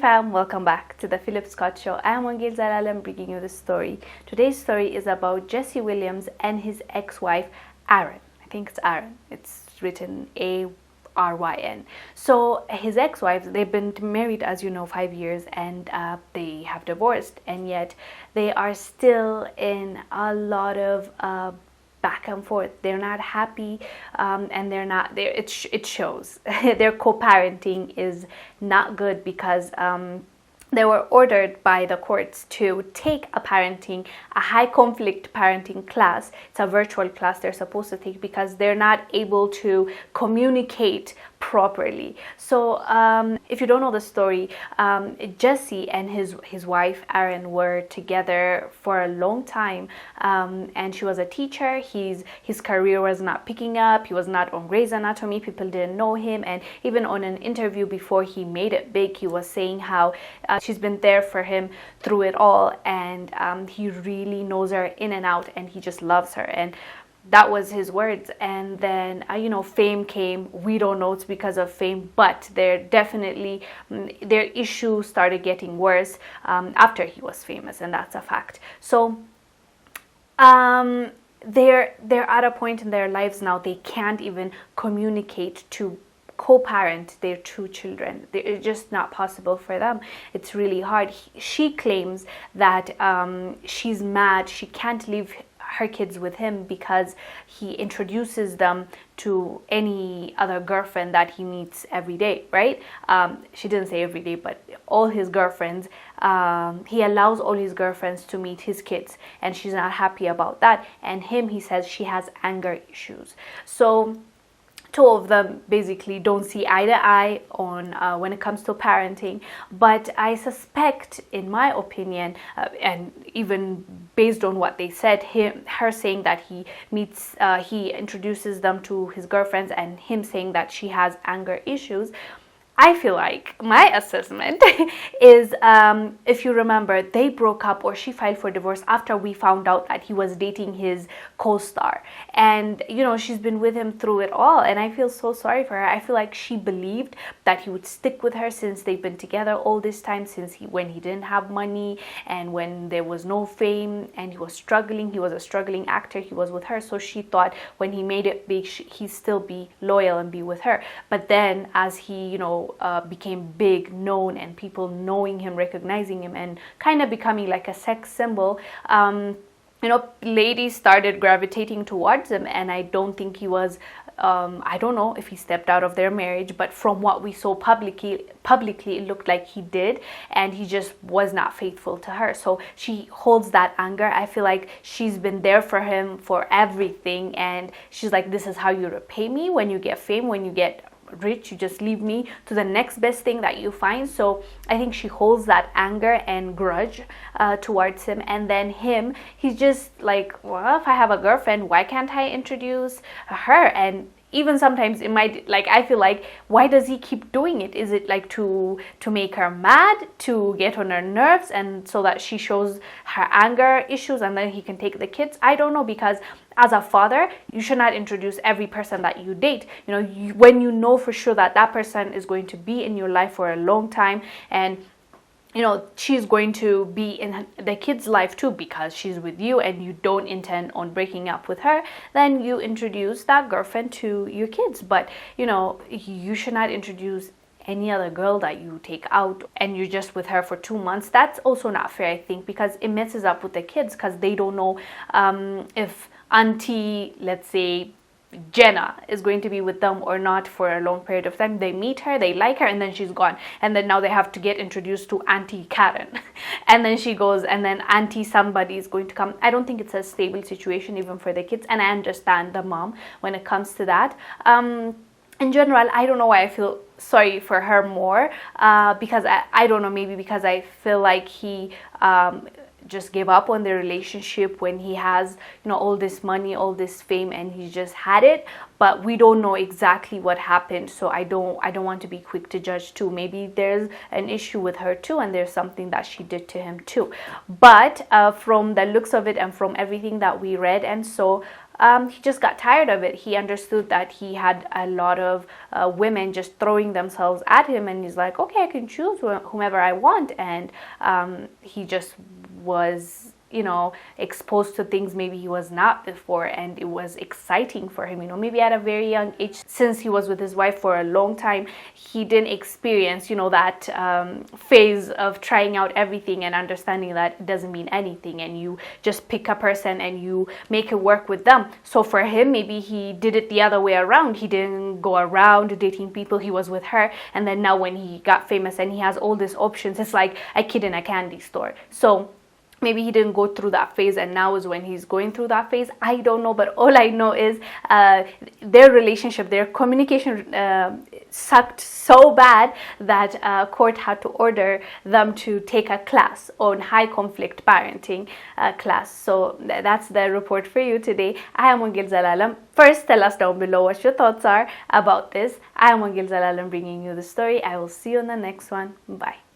fam, welcome back to the Phillip Scott Show. I am Wongel Zelalem bringing you the story. Today's story is about Jesse Williams and his ex-wife Aaron. I think it's Aaron. It's written A-R-Y-N. So his ex-wives, they've been married, as you know, 5 years, and they have divorced, and yet they are still in a lot of back and forth. They're not happy, and they're not there. It shows. Their co-parenting is not good because they were ordered by the courts to take a high conflict parenting class. It's a virtual class they're supposed to take because they're not able to communicate properly. So if you don't know the story, Jesse and his wife Aaron were together for a long time, and she was a teacher. His career was not picking up. He was not on Grey's Anatomy. People didn't know him, and even on an interview before he made it big, he was saying how she's been there for him through it all, and he really knows her in and out, and he just loves her. And that was his words. And then fame came. We don't know it's because of fame, but their issues started getting worse after he was famous, and that's a fact. So they're at a point in their lives now they can't even communicate to co-parent their two children. It's just not possible for them. It's really hard. She claims that she's mad. She can't leave her kids with him because he introduces them to any other girlfriend that he meets every day, right? She didn't say every day, but all his girlfriends, he allows all his girlfriends to meet his kids, and she's not happy about that. And he says she has anger issues. So two of them basically don't see eye to eye on when it comes to parenting. But I suspect, in my opinion, and even based on what they said, her saying that he introduces them to his girlfriends, and him saying that she has anger issues, I feel like my assessment is, if you remember, they broke up, or she filed for divorce after we found out that he was dating his co-star. And, she's been with him through it all. And I feel so sorry for her. I feel like she believed that he would stick with her since they've been together all this time, when he didn't have money and when there was no fame and he was struggling. He was a struggling actor. He was with her. So she thought when he made it big, he'd still be loyal and be with her. But then as he, became big, known, and people knowing him, recognizing him, and kind of becoming like a sex symbol, ladies started gravitating towards him. And I don't think he was, I don't know if he stepped out of their marriage, but from what we saw publicly, it looked like he did, and he just was not faithful to her. So she holds that anger. I feel like she's been there for him for everything, and she's like, this is how you repay me. When you get fame, when you get rich, you just leave me to the next best thing that you find. So I think she holds that anger and grudge towards him. And then he's just like, well, if I have a girlfriend, why can't I introduce her? And even sometimes it might, like, I feel like, why does he keep doing it? Is it like to make her mad, to get on her nerves, and so that she shows her anger issues and then he can take the kids? I don't know, because as a father, you should not introduce every person that you date. When you know for sure that that person is going to be in your life for a long time, and she's going to be in the kid's life too because she's with you and you don't intend on breaking up with her, then you introduce that girlfriend to your kids. But, you should not introduce any other girl that you take out and you're just with her for 2 months. That's also not fair, I think, because it messes up with the kids, because they don't know if Auntie, let's say, Jenna is going to be with them or not for a long period of time. They meet her, they like her, and then she's gone. And then now they have to get introduced to Auntie Karen. And then she goes, and then Auntie somebody is going to come. I don't think it's a stable situation even for the kids. And I understand the mom when it comes to that. In general, I don't know why I feel sorry for her more. Because I don't know, maybe because I feel like he just gave up on the relationship when he has all this money, all this fame, and he just had it. But we don't know exactly what happened, so I don't want to be quick to judge too. Maybe there's an issue with her too, and there's something that she did to him too. But from the looks of it and from everything that we read and saw, he just got tired of it. He understood that he had a lot of women just throwing themselves at him, and he's like, okay, I can choose whomever I want. And he just was, you know, exposed to things maybe he was not before, and it was exciting for him. You know, maybe at a very young age, since he was with his wife for a long time, he didn't experience, you know, that phase of trying out everything and understanding that it doesn't mean anything, and you just pick a person and you make it work with them. So for him, maybe he did it the other way around. He didn't go around dating people, he was with her, and then now when he got famous and he has all these options, it's like a kid in a candy store. So maybe he didn't go through that phase, and now is when he's going through that phase. I don't know, but all I know is their relationship, their communication sucked so bad that court had to order them to take a class on high conflict parenting class. So that's the report for you today. I am Wongel Zelalem. First, tell us down below what your thoughts are about this. I am Wongel Zelalem bringing you the story. I will see you on the next one. Bye.